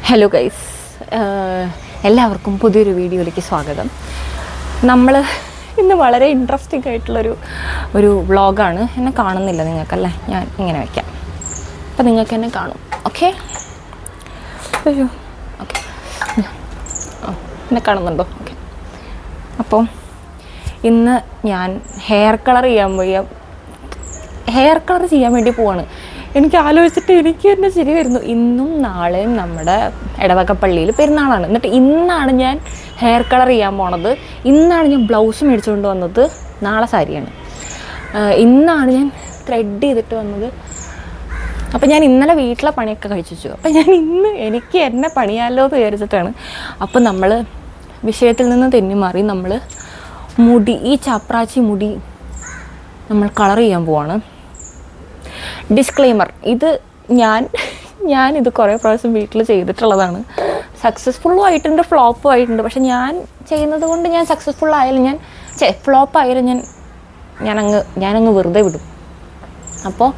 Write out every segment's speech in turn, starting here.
Hello guys, എല്ലാവർക്കും പുതിയൊരു വീഡിയോയിലേക്ക് സ്വാഗതം. നമ്മൾ ഇന്ന് വളരെ ഇൻട്രസ്റ്റിംഗ് ആയിട്ടുള്ളൊരു വ്ളോഗാണ്. എന്നെ കാണുന്നില്ല നിങ്ങൾക്കല്ലേ, ഞാൻ ഇങ്ങനെ വയ്ക്കാം, അപ്പം നിങ്ങൾക്ക് എന്നെ കാണും. ഓക്കെ, അയ്യോ ഓക്കെ, എന്നെ കാണുന്നുണ്ടോ? ഓക്കെ, അപ്പോൾ ഇന്ന് ഞാൻ ഹെയർ കളർ ചെയ്യാൻ വേണ്ടി പോവാണ്. എനിക്ക് ആലോചിച്ചിട്ട് എനിക്ക് തന്നെ ശരി വരുന്നു. ഇന്നും നാളെയും നമ്മുടെ ഇടവകപ്പള്ളിയിൽ പെരുന്നാളാണ്. എന്നിട്ട് ഇന്നാണ് ഞാൻ ഹെയർ കളർ ചെയ്യാൻ പോണത്. ഇന്നാണ് ഞാൻ ബ്ലൗസ് മേടിച്ചുകൊണ്ട് വന്നത്. നാളെ സാരിയാണ്. ഇന്നാണ് ഞാൻ ത്രെഡ് ചെയ്തിട്ട് വന്നത്. അപ്പം ഞാൻ ഇന്നലെ വീട്ടിലെ പണിയൊക്കെ കഴിച്ചു വെച്ചു. അപ്പം ഞാൻ ഇന്ന് എനിക്ക് എന്നെ പണിയാലോ എന്ന് വിചാരിച്ചിട്ടാണ്. അപ്പം നമ്മൾ വിഷയത്തിൽ നിന്ന് തെന്നിമാറി നമ്മൾ ഈ ചാപ്രാച്ചി മുടി നമ്മൾ കളർ ചെയ്യാൻ പോവാണ്. ഡിസ്ക്ലെയിമർ, ഇത് ഞാനിത് കുറേ പ്രാവശ്യം വീട്ടിൽ ചെയ്തിട്ടുള്ളതാണ്. സക്സസ്ഫുള്ളും ആയിട്ടുണ്ട്, ഫ്ലോപ്പും ആയിട്ടുണ്ട്. പക്ഷെ ഞാൻ ചെയ്യുന്നത് കൊണ്ട് ഞാൻ സക്സസ്ഫുൾ ആയാലും ഫ്ലോപ്പ് ആയാലും ഞാനങ്ങ് വെറുതെ വിടും. അപ്പോൾ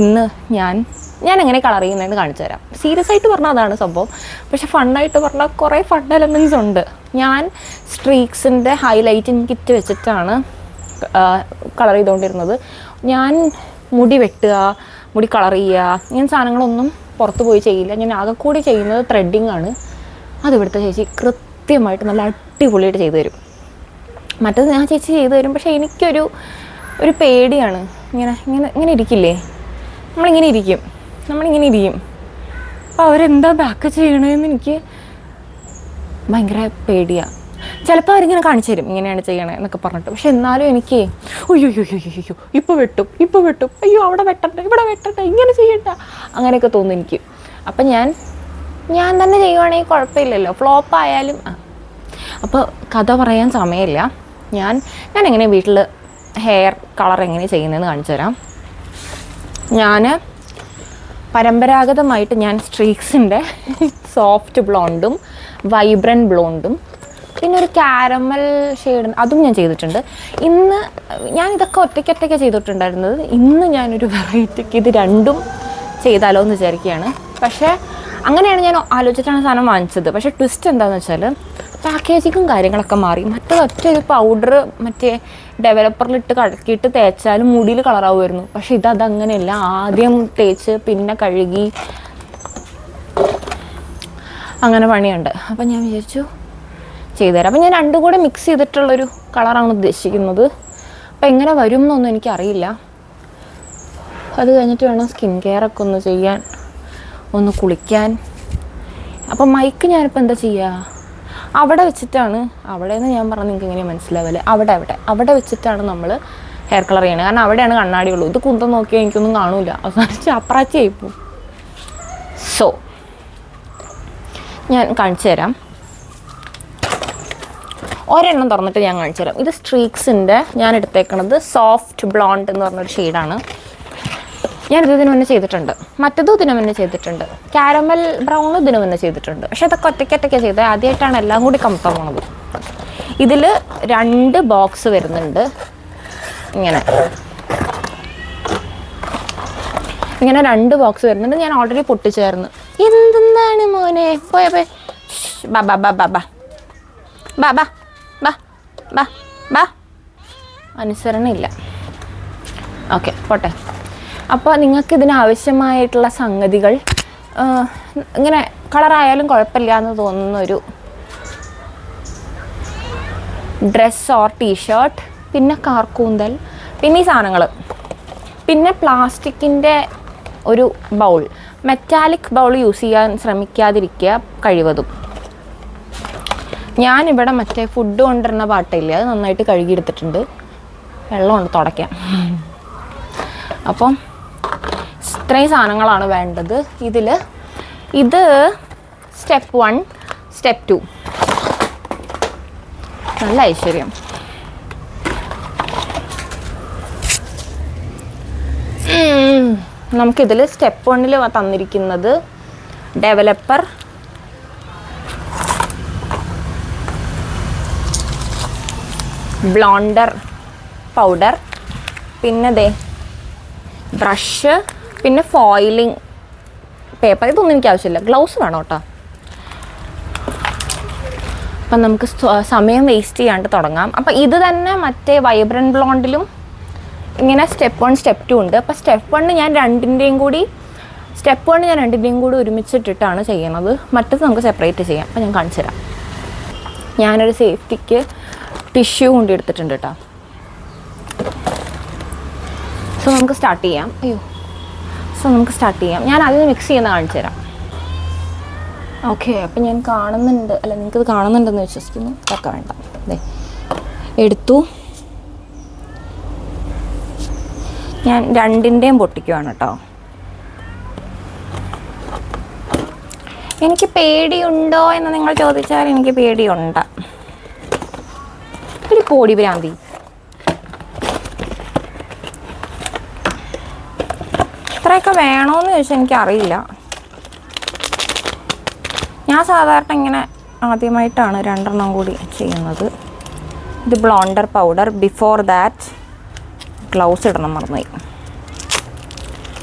ഇന്ന് ഞാൻ എങ്ങനെ കളർ ചെയ്യുന്നതെന്ന് കാണിച്ചു തരാം. സീരിയസ് ആയിട്ട് പറഞ്ഞാൽ അതാണ് സംഭവം. പക്ഷെ ഫണ്ണായിട്ട് പറഞ്ഞാൽ കുറേ ഫൺ എലമെൻറ്റ്സ് ഉണ്ട്. ഞാൻ സ്ട്രീക്സിൻ്റെ ഹൈലൈറ്റിംഗ് കിറ്റ് വെച്ചിട്ടാണ് കളർ ചെയ്തുകൊണ്ടിരുന്നത്. ഞാൻ മുടി വെട്ടുക, മുടി കളർ ചെയ്യുക, ഇങ്ങനെ സാധനങ്ങളൊന്നും പുറത്ത് പോയി ചെയ്യില്ല. ഞാൻ ആകെ കൂടി ചെയ്യുന്നത് ത്രെഡിങ് ആണ്. അത് ഇവിടുത്തെ ചേച്ചി കൃത്യമായിട്ട് നല്ല അടിപൊളിയായിട്ട് ചെയ്തു തരും. മറ്റത് ഞാൻ ചേച്ചി ചെയ്തു തരും, പക്ഷേ എനിക്കൊരു പേടിയാണ്. ഇങ്ങനെ ഇരിക്കില്ലേ, നമ്മളിങ്ങനെ ഇരിക്കും. അപ്പോൾ അവരെന്താ ബാക്ക് ചെയ്യണമെന്ന് എനിക്ക് ഭയങ്കര പേടിയാണ്. ചിലപ്പോൾ അവരിങ്ങനെ കാണിച്ചു തരും, ഇങ്ങനെയാണ് ചെയ്യണേ എന്നൊക്കെ പറഞ്ഞിട്ട്. പക്ഷെ എന്നാലും എനിക്ക് അയ്യോ ഇപ്പോൾ വെട്ടും, അയ്യോ അവിടെ വെട്ടണ്ട, ഇവിടെ വെട്ടണ്ട, ഇങ്ങനെ ചെയ്യണ്ട, അങ്ങനെയൊക്കെ തോന്നും എനിക്ക്. അപ്പം ഞാൻ തന്നെ ചെയ്യുവാണെങ്കിൽ കുഴപ്പമില്ലല്ലോ, ഫ്ലോപ്പ് ആയാലും. അപ്പോൾ കഥ പറയാൻ സമയമില്ല. ഞാൻ എങ്ങനെ വീട്ടിൽ ഹെയർ കളർ എങ്ങനെ ചെയ്യുന്നതെന്ന് കാണിച്ചു തരാം. പരമ്പരാഗതമായിട്ട് ഞാൻ സ്ട്രീക്സിൻ്റെ സോഫ്റ്റ് ബ്ലോണ്ടും വൈബ്രൻറ്റ് ബ്ലോണ്ടും പിന്നെ ഒരു കാരമൽ ഷെയ്ഡ് അതും ഞാൻ ചെയ്തിട്ടുണ്ട്. ഇന്ന് ഞാനിതൊക്കെ ഒറ്റയ്ക്ക് ചെയ്തിട്ടുണ്ടായിരുന്നത്. ഇന്ന് ഞാനൊരു വെറൈറ്റിക്ക് ഇത് രണ്ടും ചെയ്താലോ എന്ന് വിചാരിക്കുകയാണ്. പക്ഷേ അങ്ങനെയാണ് ഞാൻ ആലോചിച്ചിട്ടാണ് സാധനം വാങ്ങിച്ചത്. പക്ഷേ ട്വിസ്റ്റ് എന്താണെന്ന് വെച്ചാൽ പാക്കേജിങ്ങും കാര്യങ്ങളൊക്കെ മാറി. ഒരു പൗഡർ ഡെവലപ്പറിലിട്ട് കലക്കിയിട്ട് തേച്ചാലും മുടിയിൽ കളറാവുമായിരുന്നു. പക്ഷേ അതങ്ങനെയല്ല. ആദ്യം തേച്ച് പിന്നെ കഴുകി അങ്ങനെ പണിയുണ്ട്. അപ്പം ഞാൻ വിചാരിച്ചു ചെയ്തുതരാം. അപ്പം ഞാൻ രണ്ടും കൂടെ മിക്സ് ചെയ്തിട്ടുള്ളൊരു കളറാണ് ഉദ്ദേശിക്കുന്നത്. അപ്പം എങ്ങനെ വരും എന്നൊന്നും എനിക്കറിയില്ല. അത് കഴിഞ്ഞിട്ട് വേണം സ്കിൻ കെയറൊക്കെ ഒന്ന് ചെയ്യാൻ, ഒന്ന് കുളിക്കാൻ. അപ്പം മൈക്ക് ഞാനിപ്പോൾ എന്താ ചെയ്യുക, അവിടെ വെച്ചിട്ടാണ്, അവിടെയെന്ന് ഞാൻ പറഞ്ഞാൽ നിങ്ങൾക്ക് എങ്ങനെയാണ് മനസ്സിലാവില്ലേ, അവിടെ വെച്ചിട്ടാണ് നമ്മൾ ഹെയർ കളർ ചെയ്യണത്. കാരണം അവിടെയാണ് കണ്ണാടിയുള്ളൂ. ഇത് കുന്തം നോക്കിയാൽ എനിക്കൊന്നും കാണൂല, അവസാനം ചാപ്രാച്ചി ആയിപ്പോവും. സോ ഞാൻ കാണിച്ചു തരാം. ഒരെണ്ണം തുറന്നിട്ട് ഞാൻ കാണിച്ചു തരാം. ഇത് സ്ട്രീക്സിൻ്റെ ഞാൻ എടുത്തേക്കണത് സോഫ്റ്റ് ബ്ലോണ്ട് എന്ന് പറഞ്ഞൊരു ഷെയ്ഡാണ്. ഞാനിത് ഇതിന് മുന്നേ ചെയ്തിട്ടുണ്ട്. മറ്റതും ഇതിന് മുന്നേ ചെയ്തിട്ടുണ്ട്. കാരമൽ ബ്രൗണും ഇതിന് മുന്നേ ചെയ്തിട്ടുണ്ട്. പക്ഷെ അതൊക്കെ ഒറ്റയ്ക്കൊറ്റയ്ക്ക് ചെയ്തത്. ആദ്യമായിട്ടാണ് എല്ലാം കൂടി കമ്പയർ പോണത്. ഇതിൽ 2 ബോക്സ് വരുന്നുണ്ട്. ഇങ്ങനെ 2 ബോക്സ് വരുന്നുണ്ട്. ഞാൻ ഓൾറെഡി പൊട്ടിച്ചായിരുന്നു. എന്താണ് മോനെ, പോയ ബാ അനുസരണയില്ല. ഓക്കെ, പോട്ടെ. അപ്പോൾ നിങ്ങൾക്ക് ഇതിനാവശ്യമായിട്ടുള്ള സംഗതികൾ ഇങ്ങനെ കളറായാലും കുഴപ്പമില്ല എന്ന് തോന്നുന്നൊരു ഡ്രസ്സ് ഓർ ടീഷർട്ട്, പിന്നെ കാർക്കൂന്തൽ, പിന്നെ ഈ സാധനങ്ങൾ, പിന്നെ പ്ലാസ്റ്റിക്കിൻ്റെ ഒരു ബൗൾ. മെറ്റാലിക് ബൗൾ യൂസ് ചെയ്യാൻ ശ്രമിക്കാതിരിക്കുക കഴിവതും. ഞാനിവിടെ ഫുഡ് കൊണ്ടുവരുന്ന പാട്ടില്ല, അത് നന്നായിട്ട് കഴുകിയെടുത്തിട്ടുണ്ട്. വെള്ളമുണ്ട് തുടയ്ക്കാൻ. അപ്പം ഇത്രയും സാധനങ്ങളാണ് വേണ്ടത്. ഇത് സ്റ്റെപ്പ് 1, സ്റ്റെപ്പ് 2. നല്ല ഐശ്വര്യം. നമുക്കിതിൽ സ്റ്റെപ്പ് 1 തന്നിരിക്കുന്നത് ഡെവലപ്പർ, ബ്ലോണ്ടർ പൗഡർ, പിന്നെ ബ്രഷ്, പിന്നെ ഫോയിലിംഗ് പേപ്പർ. ഇതൊന്നും എനിക്ക് ആവശ്യമില്ല. ഗ്ലൗസ് വേണം കേട്ടോ. അപ്പം നമുക്ക് സമയം വേസ്റ്റ് ചെയ്യാണ്ട് തുടങ്ങാം. അപ്പം ഇത് തന്നെ മറ്റേ വൈബ്രൻറ്റ് ബ്ലോണ്ടിലും ഇങ്ങനെ സ്റ്റെപ്പ് 1 സ്റ്റെപ്പ് 2 ഉണ്ട്. അപ്പോൾ സ്റ്റെപ്പ് 1 ഞാൻ രണ്ടിൻ്റെയും കൂടി ഒരുമിച്ചിട്ടിട്ടാണ് ചെയ്യുന്നത്. മറ്റത് നമുക്ക് സെപ്പറേറ്റ് ചെയ്യാം. അപ്പോൾ ഞാൻ കാണിച്ചു തരാം. ഞാനൊരു സേഫ്റ്റിക്ക് ടിഷ്യൂ കൊണ്ട് എടുത്തിട്ടുണ്ട് കേട്ടോ. സോ നമുക്ക് സ്റ്റാർട്ട് ചെയ്യാം. ഞാൻ അതിന് മിക്സ് ചെയ്യുന്ന കാണിച്ചു തരാം. ഓക്കെ, അപ്പം ഞാൻ കാണുന്നുണ്ട്, അല്ല നിങ്ങൾക്കത് കാണുന്നുണ്ടെന്ന് വിശ്വസിക്കുന്നു. ഒക്കെ വേണ്ട, അതെ എടുത്തു. ഞാൻ രണ്ടിൻ്റെയും പൊട്ടിക്കുവാണ് കേട്ടോ. എനിക്ക് പേടിയുണ്ടോ എന്ന് നിങ്ങൾ ചോദിച്ചാൽ എനിക്ക് പേടിയുണ്ട്. ഒരു കോടി ഭ്രാന്തി. ഇത്രയൊക്കെ വേണമെന്ന് ചോദിച്ചാൽ എനിക്കറിയില്ല. ഞാൻ സാധാരണ ഇങ്ങനെ ആദ്യമായിട്ടാണ് 2 എണ്ണം കൂടി ചെയ്യുന്നത്. ഇത് Blondor powder. Before that gloves ഇടണം, മറന്നുപോയി.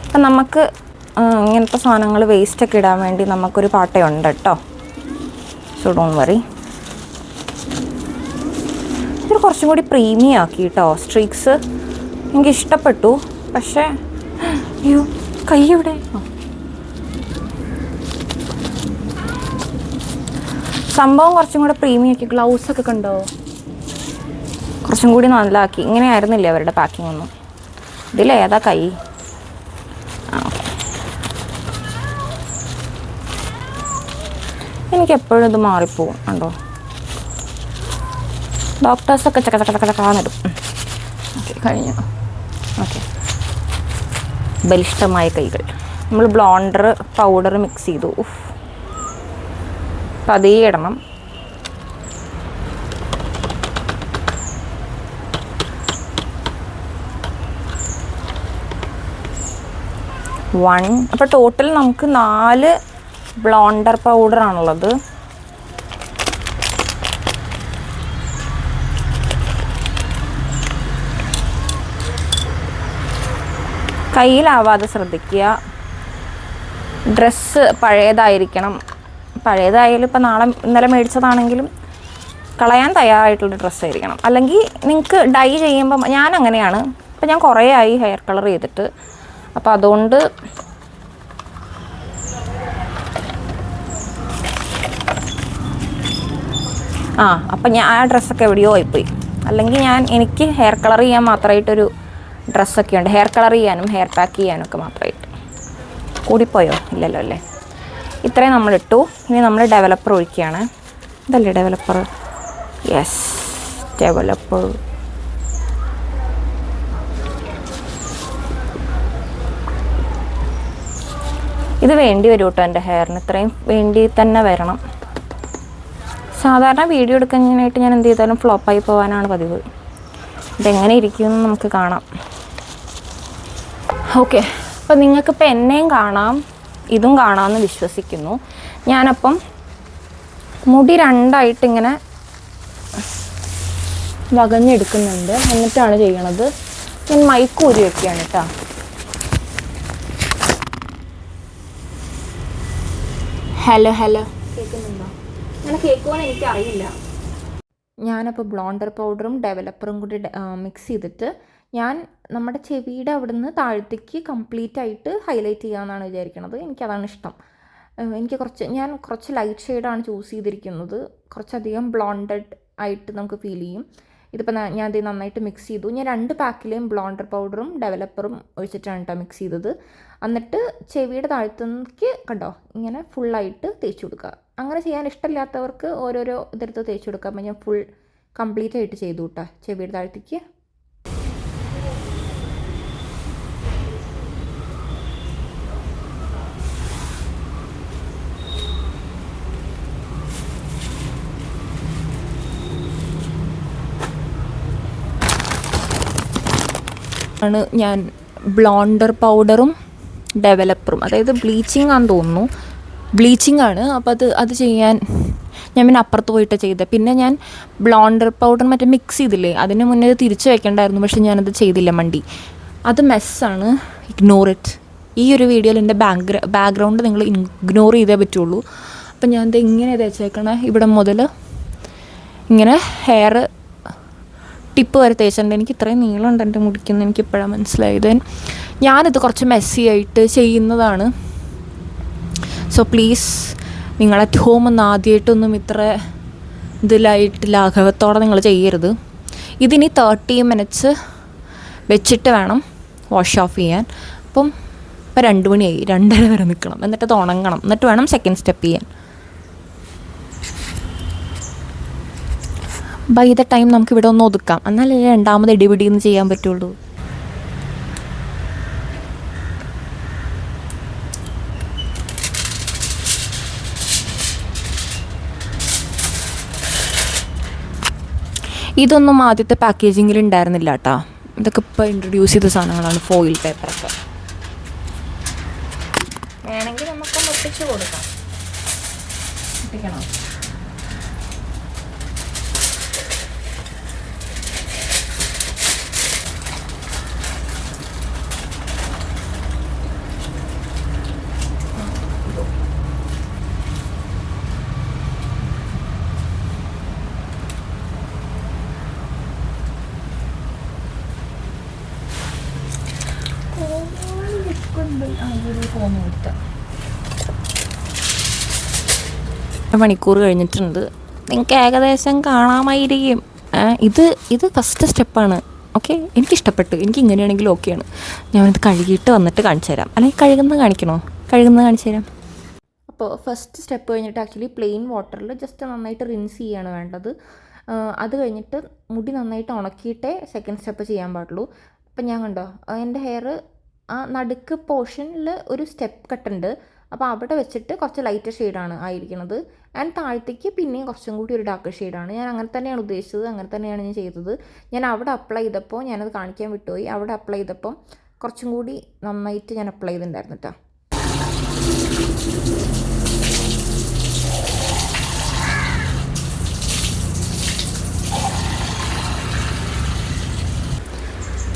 അപ്പം നമുക്ക് ഇങ്ങനത്തെ സാധനങ്ങൾ വേസ്റ്റൊക്കെ ഇടാൻ വേണ്ടി നമുക്കൊരു പാട്ടയുണ്ട് കേട്ടോ. So don't worry. ഇത് കുറച്ചും കൂടി പ്രീമിയം ആക്കി കേട്ടോ. സ്ട്രീക്സ് എനിക്ക് ഇഷ്ടപ്പെട്ടു. പക്ഷേ അയ്യോ, കൈ ഇവിടെ. സംഭവം കുറച്ചും കൂടെ പ്രീമിയം ആക്കി. ഗ്ലൗസൊക്കെ കണ്ടോ, കുറച്ചും കൂടി നല്ലതാക്കി. ഇങ്ങനെ ആയിരുന്നില്ലേ അവരുടെ പാക്കിംഗ് ഒന്നും. ഇതിലേതാ കൈ? എനിക്കെപ്പോഴും ഇത് മാറിപ്പോവും കണ്ടോ. ഡോക്ടേഴ്സൊക്കെ ചക്കന്നിടും. ഓക്കെ, കഴിഞ്ഞു. ഓക്കെ, ബലിഷ്ടമായ കൈകൾ. നമ്മൾ ബ്ലോണ്ടർ പൗഡർ മിക്സ് ചെയ്തു. പതിയെ ഇടണം. അപ്പോൾ ടോട്ടൽ നമുക്ക് 4 ബ്ലോണ്ടർ പൗഡറാണുള്ളത്. കയ്യിലാവാതെ ശ്രദ്ധിക്കുക. ഡ്രസ്സ് പഴയതായിരിക്കണം. പഴയതായാലും ഇപ്പോൾ ഇന്നലെ മേടിച്ചതാണെങ്കിലും കളയാൻ തയ്യാറായിട്ടുള്ള ഡ്രസ്സായിരിക്കണം. അല്ലെങ്കിൽ നിങ്ങൾക്ക് ഡൈ ചെയ്യുമ്പം, ഞാൻ അങ്ങനെയാണ്. ഇപ്പം ഞാൻ കുറേ ആയി ഹെയർ കളർ ചെയ്തിട്ട്. അപ്പോൾ അതുകൊണ്ട് അപ്പം ഞാൻ ആ ഡ്രസ്സൊക്കെ എവിടെയോ ആയിപ്പോയി. അല്ലെങ്കിൽ എനിക്ക് ഹെയർ കളർ ചെയ്യാൻ മാത്രമായിട്ടൊരു ഡ്രസ്സൊക്കെ ഉണ്ട്. ഹെയർ കളർ ചെയ്യാനും ഹെയർ പാക്ക് ചെയ്യാനും ഒക്കെ മാത്രമായിട്ട്. കൂടിപ്പോയോ? ഇല്ലല്ലോ അല്ലേ. ഇത്രയും നമ്മളിട്ടു. ഇനി നമ്മൾ ഡെവലപ്പർ ഒഴിക്കുകയാണ്. ഇതല്ലേ ഡെവലപ്പർ? Yes, developer. ഇത് വേണ്ടി വരും കേട്ടോ എൻ്റെ ഹെയറിന്. ഇത്രയും വേണ്ടി തന്നെ വരണം. സാധാരണ വീഡിയോ എടുക്കാനായിട്ട് ഞാൻ എന്ത് ചെയ്താലും ഫ്ലോപ്പായി പോകാനാണ് പതിവ്. ഇതെങ്ങനെ ഇരിക്കുമെന്ന് നമുക്ക് കാണാം. ഓക്കെ, അപ്പം നിങ്ങൾക്കിപ്പോൾ എന്നെയും കാണാം, ഇതും കാണാമെന്ന് വിശ്വസിക്കുന്നു. ഞാനപ്പം മുടി 2 ഇങ്ങനെ വകഞ്ഞെടുക്കുന്നുണ്ട്. എന്നിട്ടാണ് ചെയ്യണത്. ഞാൻ മൈക്ക് ഊരി വയ്ക്കുകയാണ് കേട്ടോ. ഹലോ കേൾക്കുന്നുണ്ടോ? അങ്ങനെ കേൾക്കുമെന്ന് എനിക്കറിയില്ല. ഞാനപ്പോൾ ബ്ലോണ്ടർ പൗഡറും ഡെവലപ്പറും കൂടി മിക്സ് ചെയ്തിട്ട് നമ്മുടെ ചെവിയുടെ അവിടുന്ന് താഴത്തേക്ക് കംപ്ലീറ്റ് ആയിട്ട് ഹൈലൈറ്റ് ചെയ്യാമെന്നാണ് വിചാരിക്കുന്നത്. എനിക്കതാണ് ഇഷ്ടം. ഞാൻ കുറച്ച് ലൈറ്റ് ഷെയ്ഡാണ് ചൂസ് ചെയ്തിരിക്കുന്നത്. കുറച്ചധികം ബ്ലോണ്ടഡ് ആയിട്ട് നമുക്ക് ഫീൽ ചെയ്യും. ഇതിപ്പോൾ ഞാൻ ഇത് നന്നായിട്ട് മിക്സ് ചെയ്തു. ഞാൻ 2 പാക്കിലെയും ബ്ലോണ്ടർ പൗഡറും ഡെവലപ്പറും ഒഴിച്ചിട്ടാണ് കേട്ടോ മിക്സ് ചെയ്തത്. എന്നിട്ട് ചെവിയുടെ താഴത്തേക്ക് കണ്ടോ ഇങ്ങനെ ഫുള്ളായിട്ട് തേച്ച് കൊടുക്കുക. അങ്ങനെ ചെയ്യാൻ ഇഷ്ടമില്ലാത്തവർക്ക് ഓരോരോ ഇതെടുത്ത് തേച്ച് കൊടുക്കാം. അപ്പോൾ ഞാൻ ഫുൾ കംപ്ലീറ്റ് ആയിട്ട് ചെയ്തു കേട്ടോ ചെവിയുടെ താഴത്തേക്ക്. ആണ് ഞാൻ ബ്ലോണ്ടർ പൗഡറും ഡെവലപ്പറും, അതായത് ബ്ലീച്ചിങ് ആണെന്ന് തോന്നുന്നു, ബ്ലീച്ചിങ് ആണ്. അപ്പോൾ അത് ചെയ്യാൻ ഞാൻ പിന്നെ അപ്പുറത്ത് പോയിട്ട് ചെയ്തത്. പിന്നെ ഞാൻ ബ്ലോണ്ടർ പൗഡർ മറ്റേ മിക്സ് ചെയ്തില്ലേ, അതിന് മുന്നേ ഇത് തിരിച്ച് വെക്കേണ്ടായിരുന്നു. പക്ഷെ ഞാനത് ചെയ്തില്ല, മണ്ടി. അത് മെസ്സാണ്. Ignore it. ഈ ഒരു വീഡിയോയിൽ എൻ്റെ ബാക്ക്ഗ്രൗണ്ട് നിങ്ങൾ ഇഗ്നോർ ചെയ്തേ പറ്റുള്ളൂ. അപ്പം ഞാനിത് ഇങ്ങനെ തേച്ചേക്കണേ ഇവിടെ മുതൽ ഇങ്ങനെ ഹെയർ ടിപ്പ് വരെ തേച്ചിട്ടുണ്ട്. എനിക്ക് ഇത്രയും നീളമുണ്ട് എൻ്റെ മുടിക്കുന്ന എനിക്കിപ്പോഴാണ് മനസ്സിലായത്. ഞാനിത് കുറച്ച് മെസ്സി ആയിട്ട് ചെയ്യുന്നതാണ്. സോ പ്ലീസ് നിങ്ങൾ അറ്റ് ഹോം ഒന്ന് ആദ്യമായിട്ടൊന്നും ഇത്ര ഇതിലായിട്ട് ലാഘവത്തോടെ നിങ്ങൾ ചെയ്യരുത്. ഇതിനി 30 minutes വെച്ചിട്ട് വേണം വാഷ് ഓഫ് ചെയ്യാൻ. അപ്പം ഇപ്പോൾ 2 മണിയായി, 2:30 വരെ നിൽക്കണം, എന്നിട്ട് അത് ഉണങ്ങണം, എന്നിട്ട് വേണം സെക്കൻഡ് സ്റ്റെപ്പ് ചെയ്യാൻ. ബൈ ദ ടൈം നമുക്ക് ഇവിടെ ഒന്ന് ഒതുക്കാം, എന്നാലേ രണ്ടാമത് ഇടിപിടിന്ന് ചെയ്യാൻ പറ്റുള്ളൂ. ഇതൊന്നും ആദ്യത്തെ പാക്കേജിങ്ങിൽ ഉണ്ടായിരുന്നില്ല കേട്ടോ. ഇതൊക്കെ ഇപ്പോൾ ഇൻട്രൊഡ്യൂസ് ചെയ്ത സാധനങ്ങളാണ്. ഫോയിൽ പേപ്പറൊക്കെ വേണമെങ്കിൽ നമുക്കൊന്ന് ഒട്ടിച്ച് കൊടുക്കാം. ഒട്ടിക്കണോ? മണിക്കൂർ കഴിഞ്ഞിട്ടുണ്ട്. നിങ്ങൾക്ക് ഏകദേശം കാണാമായിരിക്കും. ഇത് ഫസ്റ്റ് സ്റ്റെപ്പാണ്. ഓക്കെ, എനിക്കിഷ്ടപ്പെട്ടു. എനിക്ക് ഇങ്ങനെയാണെങ്കിലും ഓക്കെയാണ്. ഞാനിത് കഴുകിയിട്ട് വന്നിട്ട് കാണിച്ചു തരാം. അല്ലെങ്കിൽ കഴുകുന്നത് കാണിക്കണോ? കഴുകുന്നത് കാണിച്ചു തരാം. അപ്പോൾ ഫസ്റ്റ് സ്റ്റെപ്പ് കഴിഞ്ഞിട്ട് ആക്ച്വലി പ്ലെയിൻ വാട്ടറിൽ ജസ്റ്റ് നന്നായിട്ട് റിൻസ് ചെയ്യാണ് വേണ്ടത്. അത് കഴിഞ്ഞിട്ട് മുടി നന്നായിട്ട് ഉണക്കിയിട്ടേ സെക്കൻഡ് സ്റ്റെപ്പ് ചെയ്യാൻ പാടുള്ളൂ. അപ്പം ഞാൻ കണ്ടോ, എൻ്റെ ഹെയർ ആ നടുക്ക് പോർഷനിൽ ഒരു സ്റ്റെപ്പ് കട്ടുണ്ട്. അപ്പോൾ അവിടെ വെച്ചിട്ട് കുറച്ച് ലൈറ്റർ ഷെയ്ഡാണ് ആയിരിക്കുന്നത്. ആൻഡ് താഴത്തേക്ക് പിന്നെയും കുറച്ചും കൂടി ഒരു ഡാർക്ക് ഷെയ്ഡാണ്. ഞാൻ അങ്ങനെ തന്നെയാണ് ഉദ്ദേശിച്ചത്, അങ്ങനെ തന്നെയാണ് ഞാൻ ചെയ്തത്. ഞാൻ അവിടെ അപ്ലൈ ചെയ്തപ്പോൾ ഞാനത് കാണിക്കാൻ വിട്ടുപോയി. അവിടെ അപ്ലൈ ചെയ്തപ്പം കുറച്ചും കൂടി നന്നായിട്ട് ഞാൻ അപ്ലൈ ചെയ്തിട്ടുണ്ടായിരുന്നു കേട്ടോ.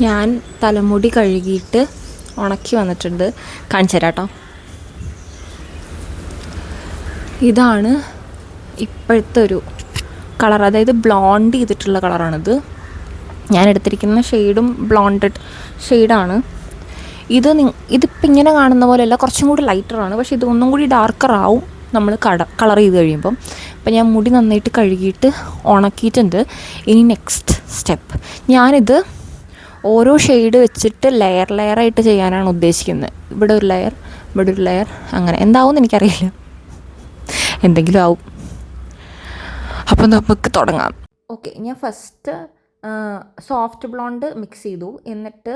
ഞാൻ തലമുടി കഴുകിയിട്ട് ഉണക്കി വന്നിട്ടുണ്ട്. കാണിച്ചു തരാം കേട്ടോ. ഇതാണ് ഇപ്പോഴത്തെ ഒരു കളർ, അതായത് ബ്ലോണ്ട് ചെയ്തിട്ടുള്ള കളറാണിത്. ഞാൻ എടുത്തിരിക്കുന്ന ഷെയ്ഡും ബ്ലോണ്ടഡ് ഷെയ്ഡാണ്. ഇതിപ്പോൾ ഇങ്ങനെ കാണുന്ന പോലെയല്ല, കുറച്ചും കൂടി ലൈറ്ററാണ്. പക്ഷേ ഇതൊന്നും കൂടി ഡാർക്കറാവും നമ്മൾ കളർ ചെയ്ത് കഴിയുമ്പം. അപ്പം ഞാൻ മുടി നന്നായിട്ട് കഴുകിയിട്ട് ഉണക്കിയിട്ടുണ്ട്. ഇനി നെക്സ്റ്റ് സ്റ്റെപ്പ്, ഞാനിത് ഓരോ ഷെയ്ഡ് വെച്ചിട്ട് ലെയറായിട്ട് ചെയ്യാനാണ് ഉദ്ദേശിക്കുന്നത്. ഇവിടെ ഒരു ലെയർ, ഇവിടെ ഒരു ലെയർ, അങ്ങനെ എന്താവും എനിക്കറിയില്ല, എന്തെങ്കിലും ആവും. അപ്പം നമുക്ക് തുടങ്ങാം. ഓക്കെ, ഞാൻ ഫസ്റ്റ് സോഫ്റ്റ് ബ്ലോണ്ട് മിക്സ് ചെയ്തു. എന്നിട്ട്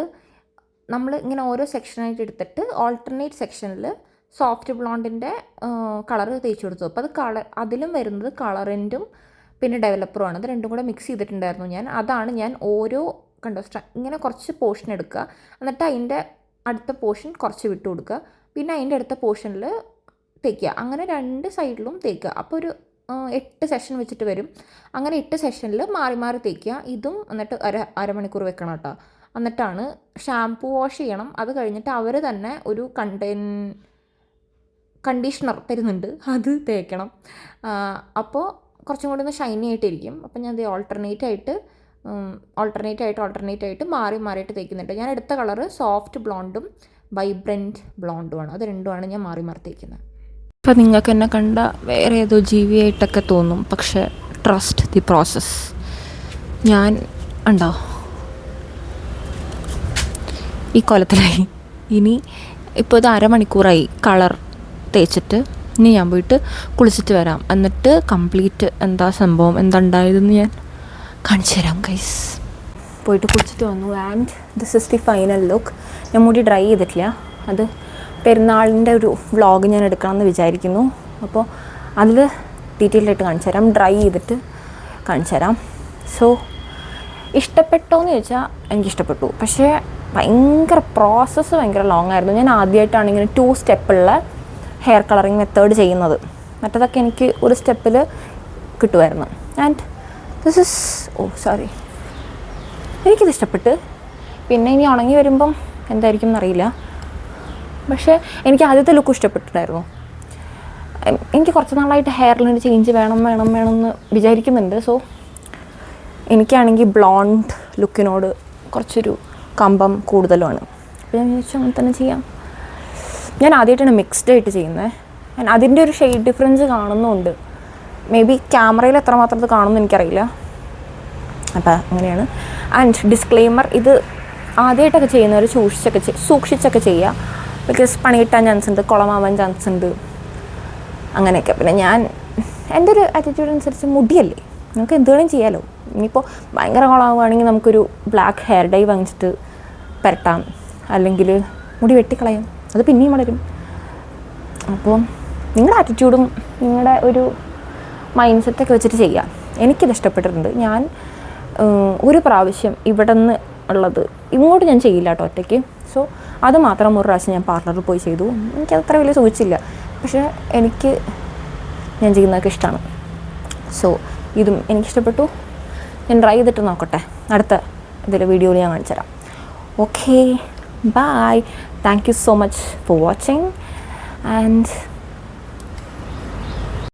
നമ്മൾ ഇങ്ങനെ ഓരോ സെക്ഷനായിട്ട് എടുത്തിട്ട് ഓൾട്ടർനേറ്റ് സെക്ഷനിൽ സോഫ്റ്റ് ബ്ലോണ്ടിൻ്റെ കളർ തേച്ച് കൊടുത്തു. അപ്പോൾ അതിലും വരുന്നത് കളറിൻ്റും പിന്നെ ഡെവലപ്പറുമാണ്. അത് രണ്ടും കൂടെ മിക്സ് ചെയ്തിട്ടുണ്ടായിരുന്നു ഞാൻ. അതാണ് ഞാൻ ഓരോ ഇങ്ങനെ കുറച്ച് പോർഷൻ എടുക്കുക, എന്നിട്ട് അതിൻ്റെ അടുത്ത പോർഷൻ കുറച്ച് വിട്ട് കൊടുക്കുക, പിന്നെ അതിൻ്റെ അടുത്ത പോർഷനിൽ തേക്കുക. അങ്ങനെ 2 സൈഡിലും തേക്കുക. അപ്പോൾ ഒരു 8 സെഷൻ വെച്ചിട്ട് വരും. അങ്ങനെ 8 സെഷനിൽ മാറി മാറി തേക്കുക. ഇതും എന്നിട്ട് അരമണിക്കൂർ വെക്കണം കേട്ടോ. എന്നിട്ടാണ് ഷാംപൂ വാഷ് ചെയ്യണം. അത് കഴിഞ്ഞിട്ട് അവർ തന്നെ ഒരു കണ്ടീഷണർ തരുന്നുണ്ട്, അത് തേക്കണം. അപ്പോൾ കുറച്ചും കൂടി ഒന്ന് ഷൈനി ആയിട്ടിരിക്കും. അപ്പോൾ ഞാൻ ഇത് ഓൾട്ടർനേറ്റ് ആയിട്ട് മാറിയിട്ട് തേക്കുന്നുണ്ട്. ഞാൻ എടുത്ത കളറ് സോഫ്റ്റ് ബ്ലോണ്ടും വൈബ്രൻറ്റ് ബ്ലോണ്ടുമാണ്. അത് രണ്ടുമാണ് ഞാൻ മാറി തേക്കുന്നത്. ഇപ്പം നിങ്ങൾക്ക് എന്നെ കണ്ട വേറെ ഏതോ ജീവിയായിട്ടൊക്കെ തോന്നും, പക്ഷേ ട്രസ്റ്റ് ദി പ്രോസസ്സ്. ഞാൻ ഉണ്ടോ ഈ കൊലത്തിലായി. ഇനി ഇപ്പോൾ ഇത് അരമണിക്കൂറായി കളർ തേച്ചിട്ട്. ഇനി ഞാൻ പോയിട്ട് കുളിച്ചിട്ട് വരാം. എന്നിട്ട് കംപ്ലീറ്റ് എന്താ സംഭവം, എന്താ ഉണ്ടായതെന്ന് ഞാൻ കാണിച്ചു തരാം ഗൈസ്. പോയിട്ട് കുളിച്ചിട്ട് വന്നു. And this is the final look. ഞാൻ മുടി ഡ്രൈ ചെയ്തിട്ടില്ല. അത് പെരുന്നാളിൻ്റെ ഒരു വ്ളോഗ് ഞാൻ എടുക്കണമെന്ന് വിചാരിക്കുന്നു. അപ്പോൾ അതിൽ ഡീറ്റെയിൽഡായിട്ട് കാണിച്ചു തരാം, ഡ്രൈ ചെയ്തിട്ട് കാണിച്ചു തരാം. സോ ഇഷ്ടപ്പെട്ടോ എന്ന് ചോദിച്ചാൽ എനിക്കിഷ്ടപ്പെട്ടു. പക്ഷേ പ്രോസസ്സ് ഭയങ്കര ലോങ് ആയിരുന്നു. ഞാൻ ആദ്യമായിട്ടാണ് ഇങ്ങനെ 2 സ്റ്റെപ്പുള്ള ഹെയർ കളറിങ് മെത്തേഡ് ചെയ്യുന്നത്. മറ്റതൊക്കെ എനിക്ക് ഒരു സ്റ്റെപ്പിൽ കിട്ടുമായിരുന്നു. ആൻഡ് ദിസ് ഇസ് എനിക്കിത് ഇഷ്ടപ്പെട്ട്. പിന്നെ ഇനി ഉണങ്ങി വരുമ്പം എന്തായിരിക്കും എന്നറിയില്ല. പക്ഷേ എനിക്ക് ആദ്യത്തെ ലുക്ക് ഇഷ്ടപ്പെട്ടിട്ടായിരുന്നു. എനിക്ക് കുറച്ച് നാളായിട്ട് ഹെയറിലൊരു ചേഞ്ച് വേണം എന്ന് വിചാരിക്കുന്നുണ്ട്. സോ എനിക്കാണെങ്കിൽ ബ്ലോണ്ട് ലുക്കിനോട് കുറച്ചൊരു കമ്പം കൂടുതലുമാണ്. അപ്പോൾ ഞാൻ വിചാരിച്ചു അങ്ങനെ തന്നെ ചെയ്യാം. ഞാൻ ആദ്യമായിട്ടാണ് മിക്സ്ഡ് ആയിട്ട് ചെയ്യുന്നത്. ഞാൻ അതിൻ്റെ ഒരു ഷെയ്ഡ് ഡിഫറൻസ് കാണുന്നുണ്ട്. മേ ബി ക്യാമറയിൽ എത്രമാത്രം അത് കാണുമെന്ന് എനിക്കറിയില്ല. അപ്പോൾ അങ്ങനെയാണ്. ആൻഡ് ഡിസ്ക്ലെയിമർ, ഇത് ആദ്യമായിട്ടൊക്കെ ചെയ്യുന്നവർ സൂക്ഷിച്ചൊക്കെ ചെയ്യുക. ബിക്കോസ് പണി കിട്ടാൻ ചാൻസ് ഉണ്ട്, കുളമാവാൻ ചാൻസ് ഉണ്ട്, അങ്ങനെയൊക്കെ. പിന്നെ ഞാൻ എൻ്റെ ഒരു ആറ്റിറ്റ്യൂഡ് അനുസരിച്ച് മുടിയല്ലേ, നമുക്ക് എന്ത് വേണമെങ്കിലും ചെയ്യാമല്ലോ. ഇനിയിപ്പോൾ ഭയങ്കര കുളമാവുകയാണെങ്കിൽ നമുക്കൊരു ബ്ലാക്ക് ഹെയർ ഡൈ വാങ്ങിച്ചിട്ട് പുരട്ടാം, അല്ലെങ്കിൽ മുടി വെട്ടിക്കളയാം, അത് പിന്നെയും വളരും. അപ്പോൾ നിങ്ങളുടെ ആറ്റിറ്റ്യൂഡും നിങ്ങളുടെ ഒരു മൈൻഡ് സെറ്റൊക്കെ വെച്ചിട്ട് ചെയ്യാം. എനിക്കിത് ഇഷ്ടപ്പെട്ടിട്ടുണ്ട്. ഞാൻ ഒരു പ്രാവശ്യം ഇവിടെ നിന്ന് ഉള്ളത് ഇങ്ങോട്ട് ഞാൻ ചെയ്യില്ല കേട്ടോ ഒറ്റയ്ക്ക്. സോ അത് മാത്രം ഒരു പ്രാവശ്യം ഞാൻ പാർലറിൽ പോയി ചെയ്തു. എനിക്കത്ര വലിയ സുഖിച്ചില്ല, പക്ഷേ ഞാൻ ചെയ്യുന്നതൊക്കെ ഇഷ്ടമാണ്. സോ ഇതും എനിക്കിഷ്ടപ്പെട്ടു. ഞാൻ ട്രൈ ചെയ്തിട്ട് നോക്കട്ടെ, അടുത്ത ഇതിൽ വീഡിയോയിൽ ഞാൻ കാണിച്ചു തരാം. Okay, bye. Thank you so much for watching and